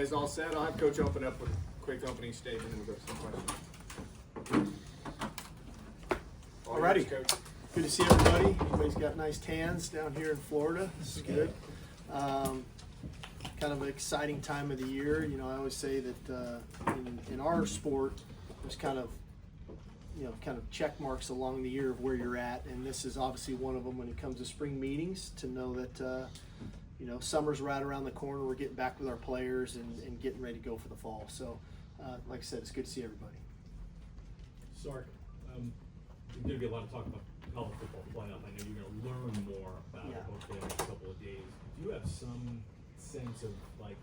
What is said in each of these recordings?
guys all set? I'll have Coach open up with a quick opening statement and we'll go to some questions. Alrighty. Coach. Good to see everybody. Everybody's got nice tans down here in Florida. This is good. Kind of an exciting time of the year. You know, I always say that in our sport, there's kind of check marks along the year of where you're at, and this is obviously one of them when it comes to spring meetings, to know that summer's right around the corner. We're getting back with our players and getting ready to go for the fall. So, like I said, it's good to see everybody. Sark, there's going to be a lot of talk about college football playoff. I know you're going to learn more about it hopefully in the next couple of days. Do you have some sense of, like,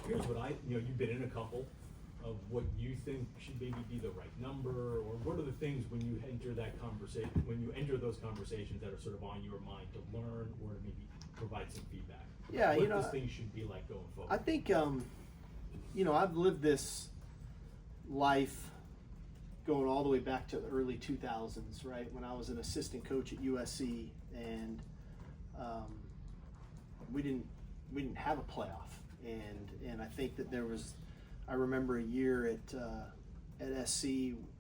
here's what you've been in a couple, of what you think should maybe be the right number, or what are the things when you enter that conversation, when you enter those conversations that are sort of on your mind to learn or to maybe provide some feedback? Yeah, what those things should be like going forward. I think, I've lived this life going all the way back to the early 2000s, right? When I was an assistant coach at USC, and we didn't have a playoff, and I think that I remember a year at SC,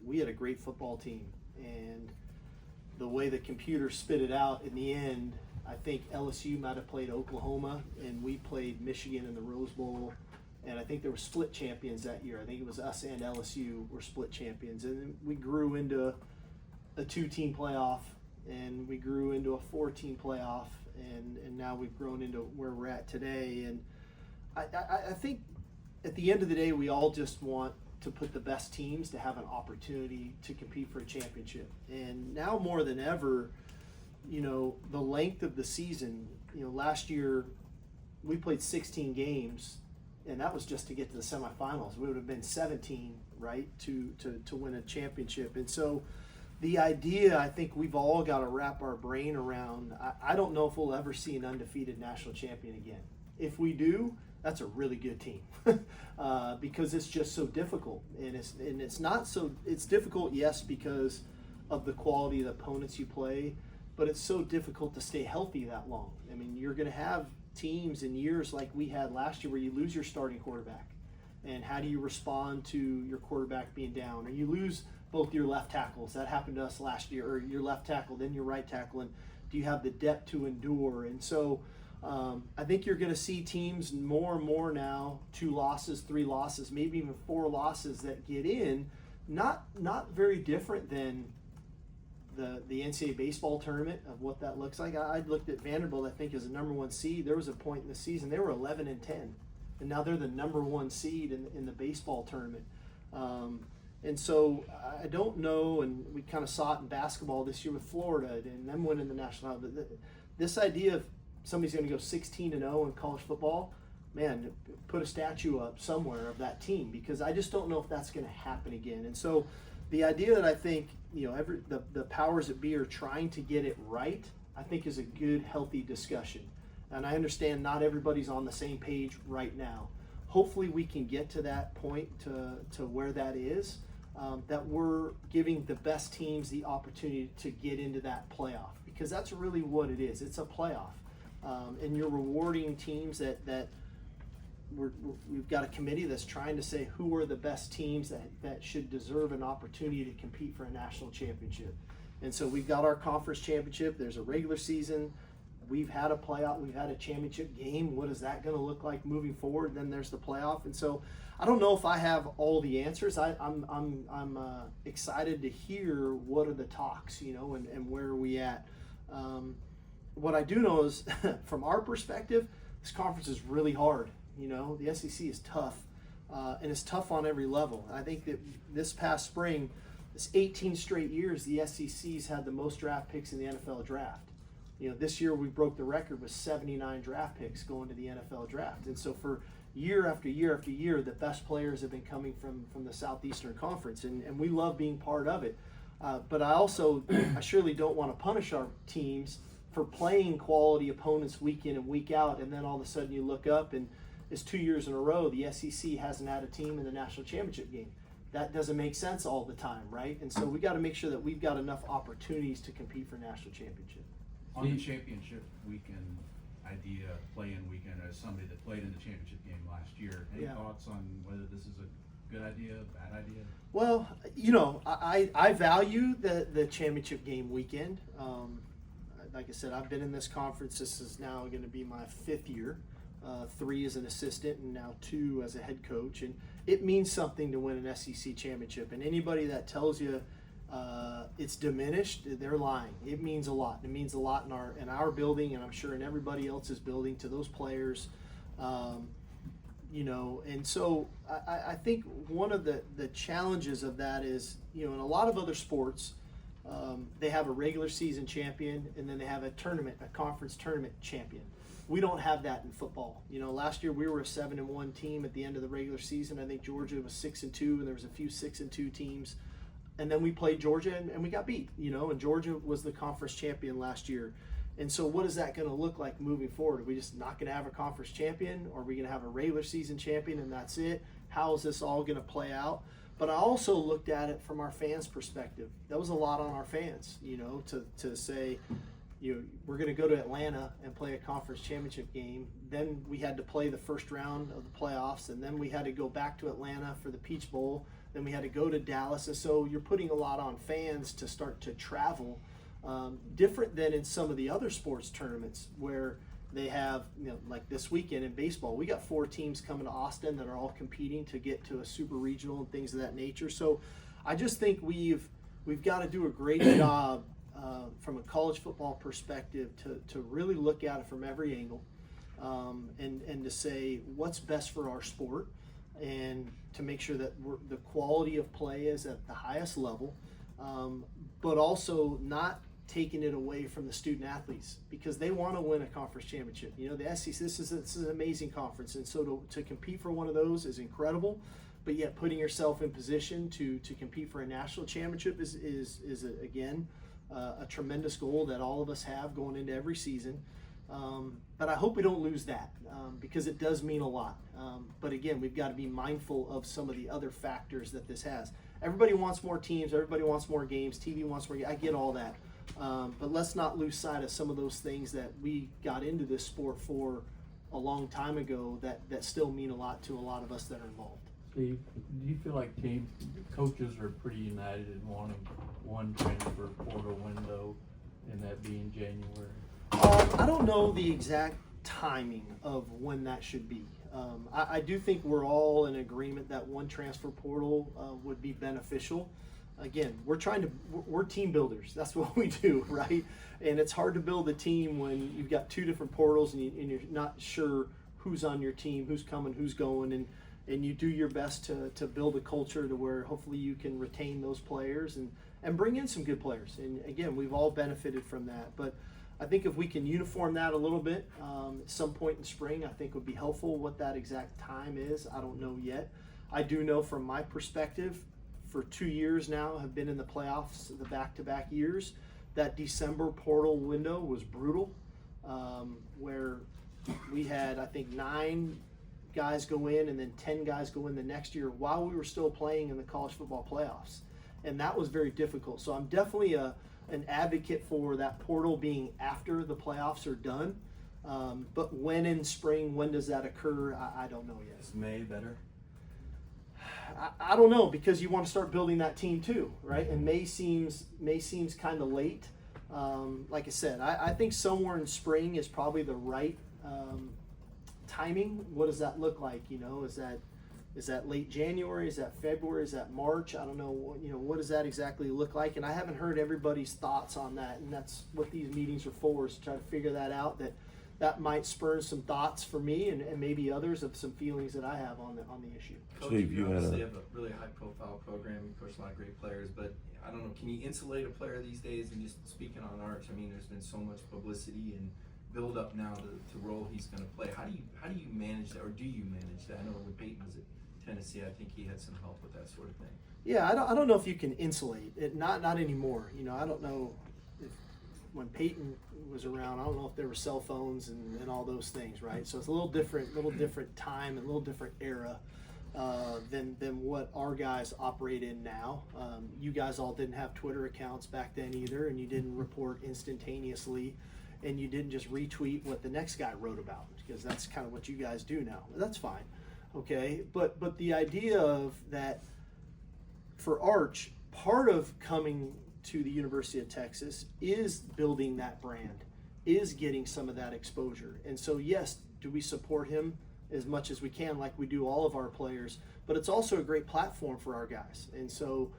we had a great football team, and the way the computer spit it out in the end, I think LSU might have played Oklahoma, and we played Michigan in the Rose Bowl, and I think there were split champions that year. I think it was us and LSU were split champions, and then we grew into a 2-team playoff, and we grew into a 4-team playoff, and now we've grown into where we're at today. And I think at the end of the day, we all just want to put the best teams to have an opportunity to compete for a championship. And now more than ever, the length of the season, last year we played 16 games, and that was just to get to the semifinals. We would have been 17, right, to win a championship. And so the idea, I think we've all got to wrap our brain around. I don't know if we'll ever see an undefeated national champion again. If we do, that's a really good team because it's just so difficult, and it's difficult, yes, because of the quality of the opponents you play, but it's so difficult to stay healthy that long. I mean, you're going to have teams in years like we had last year where you lose your starting quarterback, and how do you respond to your quarterback being down, or you lose both your left tackles? That happened to us last year, or your left tackle, then your right tackle, and do you have the depth to endure? And so I think you're going to see teams more and more now, 2 losses, 3 losses, maybe even 4 losses that get in, not very different than the NCAA baseball tournament of what that looks like. I looked at Vanderbilt, I think, as a number 1 seed. There was a point in the season, they were 11-10, and now they're the number 1 seed in the baseball tournament. And so I don't know, and we kind of saw it in basketball this year with Florida and them winning the national title. But this idea of somebody's going to go 16-0 in college football, man, put a statue up somewhere of that team, because I just don't know if that's going to happen again. And so the idea that I think the powers that be are trying to get it right, I think is a good, healthy discussion. And I understand not everybody's on the same page right now. Hopefully we can get to that point to where that is, that we're giving the best teams the opportunity to get into that playoff, because that's really what it is. It's a playoff. And you're rewarding teams that we've got a committee that's trying to say who are the best teams that should deserve an opportunity to compete for a national championship. And so we've got our conference championship. There's a regular season. We've had a playoff. We've had a championship game. What is that going to look like moving forward? Then there's the playoff. And so I don't know if I have all the answers. I'm excited to hear what are the talks, and where are we at. What I do know is, from our perspective, this conference is really hard. The SEC is tough, and it's tough on every level. I think that this past spring, this 18 straight years, the SEC's had the most draft picks in the NFL draft. This year we broke the record with 79 draft picks going to the NFL draft. And so for year after year after year, the best players have been coming from the Southeastern Conference, and we love being part of it. But I surely don't want to punish our teams for playing quality opponents week in and week out, and then all of a sudden you look up and it's 2 years in a row the SEC hasn't had a team in the national championship game. That doesn't make sense all the time, right? And so we got to make sure that we've got enough opportunities to compete for national championship. On the championship weekend, idea play-in weekend as somebody that played in the championship game last year. Any Yeah. thoughts on whether this is a good idea, bad idea? Well, I value the championship game weekend. Like I said, I've been in this conference. This is now going to be my 5th year, 3 as an assistant and now 2 as a head coach. And it means something to win an SEC championship. And anybody that tells you it's diminished, they're lying. It means a lot. It means a lot in our building, and I'm sure in everybody else's building, to those players. And so I think one of the challenges of that is, in a lot of other sports, they have a regular season champion and then they have a conference tournament champion. We don't have that in football. Last year we were a 7-1 team at the end of the regular season. I think Georgia was 6-2, and there was a few 6-2 teams. And then we played Georgia and we got beat, and Georgia was the conference champion last year. And so what is that going to look like moving forward? Are we just not going to have a conference champion? Or are we going to have a regular season champion and that's it? How is this all going to play out? But I also looked at it from our fans' perspective. That was a lot on our fans, to say, we're going to go to Atlanta and play a conference championship game. Then we had to play the first round of the playoffs, and then we had to go back to Atlanta for the Peach Bowl. Then we had to go to Dallas. And so you're putting a lot on fans to start to travel. Different than in some of the other sports tournaments where they have, like this weekend in baseball, we got 4 teams coming to Austin that are all competing to get to a super regional and things of that nature. So I just think we've got to do a great job from a college football perspective to really look at it from every angle, and to say what's best for our sport, and to make sure that the quality of play is at the highest level, but also not taking it away from the student athletes, because they want to win a conference championship. The SEC, this is an amazing conference, and so to compete for one of those is incredible, but yet putting yourself in position to compete for a national championship is again a tremendous goal that all of us have going into every season. But I hope we don't lose that, because it does mean a lot. But again, we've got to be mindful of some of the other factors that this has. Everybody wants more teams, everybody wants more games, TV wants more games. I get all that. But let's not lose sight of some of those things that we got into this sport for a long time ago that still mean a lot to a lot of us that are involved. Steve, do you feel like coaches are pretty united in wanting one transfer portal window, and that being January? I don't know the exact timing of when that should be. I do think we're all in agreement that one transfer portal would be beneficial. Again, we're team builders. That's what we do, right? And it's hard to build a team when you've got 2 different portals and you're not sure who's on your team, who's coming, who's going, and you do your best to build a culture to where hopefully you can retain those players and bring in some good players. And again, we've all benefited from that. But I think if we can uniform that a little bit at some point in spring, I think would be helpful. What that exact time is, I don't know yet. I do know from my perspective, for 2 years now, have been in the playoffs, the back-to-back years, that December portal window was brutal, where we had, I think, 9 guys go in and then 10 guys go in the next year while we were still playing in the college football playoffs. And that was very difficult. So I'm definitely an advocate for that portal being after the playoffs are done. But when in spring, when does that occur? I don't know yet. Is May better? I don't know, because you want to start building that team too, right? And May seems kind of late. Like I said, I think somewhere in spring is probably the right timing. What does that look like? Is that late January? Is that February? Is that March? I don't know. What does that exactly look like? And I haven't heard everybody's thoughts on that. And that's what these meetings are for, is to try to figure that out. That might spur some thoughts for me and maybe others of some feelings that I have on the issue. Coach, Steve, you had obviously have a really high-profile program. You coach a lot of great players, but I don't know. Can you insulate a player these days? And just speaking on Arch, I mean, there's been so much publicity and build up now to role he's going to play. How do you manage that, or do you manage that? I know when Peyton was at Tennessee, I think he had some help with that sort of thing. Yeah, I don't know if you can insulate it. Not anymore. I don't know if when Peyton was around, I don't know if there were cell phones and all those things, right? So it's a little different time and a little different era than what our guys operate in now. You guys all didn't have Twitter accounts back then either, and you didn't report instantaneously. and you didn't just retweet what the next guy wrote about, because that's kind of what you guys do now. That's fine, okay? But the idea of that for Arch, part of coming to the University of Texas is building that brand, is getting some of that exposure. And so yes, do we support him as much as we can, like we do all of our players, but it's also a great platform for our guys. And so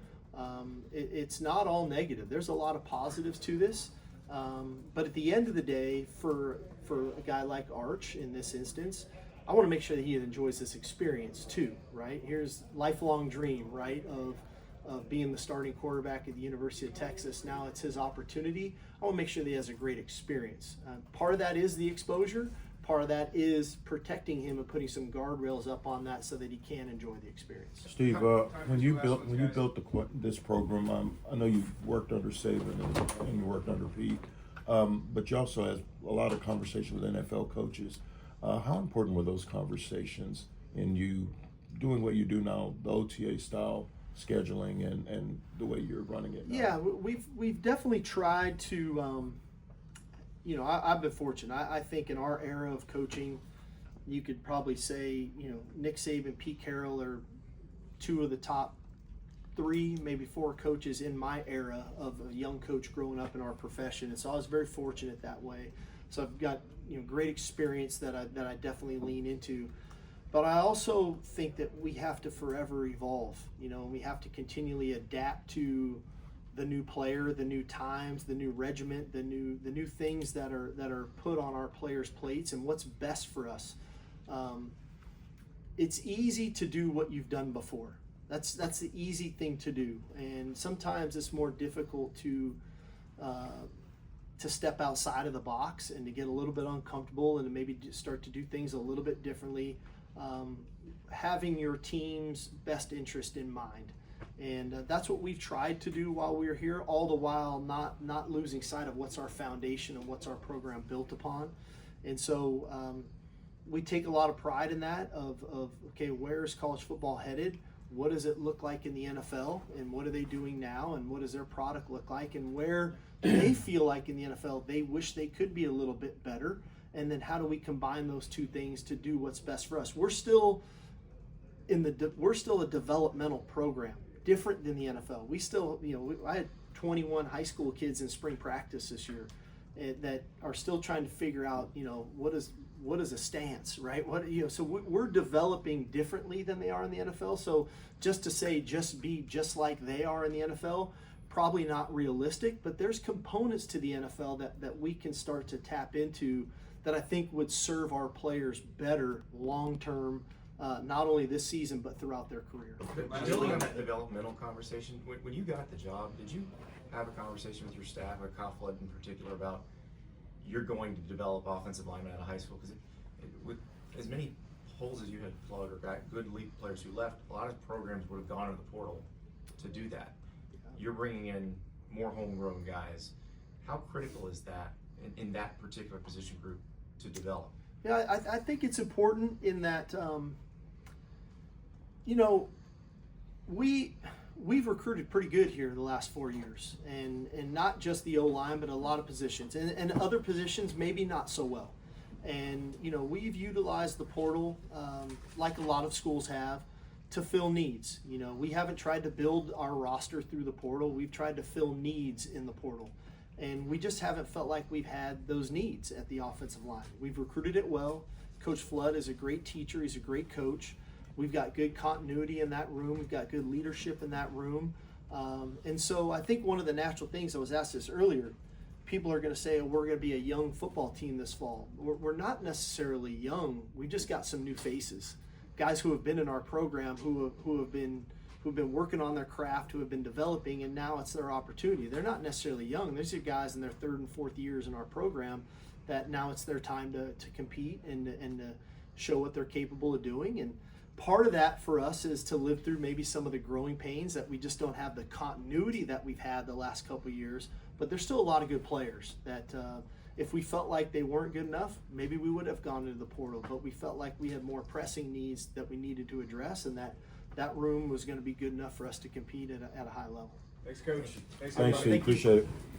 it's not all negative. There's a lot of positives to this. But at the end of the day, for a guy like Arch in this instance, I want to make sure that he enjoys this experience too, right? Here's lifelong dream, right, of being the starting quarterback at the University of Texas. Now it's his opportunity. I want to make sure that he has a great experience. Part of that is the exposure. Part of that is protecting him and putting some guardrails up on that so that he can enjoy the experience. Steve, when you built this program, I know you've worked under Saban and you worked under Pete, but you also had a lot of conversation with NFL coaches. How important were those conversations in you doing what you do now, the OTA style scheduling and the way you're running it now? Yeah, we've definitely tried to. I've been fortunate. I think in our era of coaching, you could probably say, Nick Saban, Pete Carroll are two of the top 3, maybe 4 coaches in my era of a young coach growing up in our profession. And so I was very fortunate that way. So I've got, great experience that I definitely lean into. But I also think that we have to forever evolve, and we have to continually adapt to the new player, the new times, the new regiment, the new things that are put on our players' plates, and what's best for us. It's easy to do what you've done before. That's the easy thing to do, and sometimes it's more difficult to step outside of the box and to get a little bit uncomfortable and to maybe start to do things a little bit differently, having your team's best interest in mind. And that's what we've tried to do while we were here, all the while not losing sight of what's our foundation and what's our program built upon. And so we take a lot of pride in that of okay, where is college football headed? What does it look like in the NFL? And what are they doing now? And what does their product look like? And where do they feel like in the NFL they wish they could be a little bit better? And then how do we combine those two things to do what's best for us? We're still a developmental program, different than the NFL. We still, I had 21 high school kids in spring practice this year that are still trying to figure out, what is a stance, right? So we're developing differently than they are in the NFL. So just to say, just be just like they are in the NFL, probably not realistic, but there's components to the NFL that we can start to tap into that I think would serve our players better long-term, not only this season, but throughout their career. Building on that developmental conversation, when you got the job, did you have a conversation with your staff, or Kyle Flood in particular, about you're going to develop offensive linemen out of high school? Because with as many holes as you had plugged or got good league players who left, a lot of programs would have gone to the portal to do that. You're bringing in more homegrown guys. How critical is that in that particular position group to develop? Yeah, I think it's important in that, we've recruited pretty good here the last 4 years, and not just the O-line, but a lot of positions, and other positions maybe not so well. And we've utilized the portal like a lot of schools have to fill needs. We haven't tried to build our roster through the portal. We've tried to fill needs in the portal. And we just haven't felt like we've had those needs at the offensive line. We've recruited it well. Coach Flood is a great teacher. He's a great coach. We've got good continuity in that room. We've got good leadership in that room. And so I think one of the natural things, I was asked this earlier, people are going to say, oh, we're going to be a young football team this fall. We're not necessarily young. We just got some new faces. Guys who have been in our program, who've been working on their craft, who have been developing, and now it's their opportunity. They're not necessarily young. These are guys in their 3rd and 4th years in our program that now it's their time to compete and to show what they're capable of doing. And part of that for us is to live through maybe some of the growing pains that we just don't have the continuity that we've had the last couple of years. But there's still a lot of good players that if we felt like they weren't good enough, maybe we would have gone into the portal. But we felt like we had more pressing needs that we needed to address, and that room was going to be good enough for us to compete at a high level. Thanks, Coach. Thanks, Steve. Appreciate it.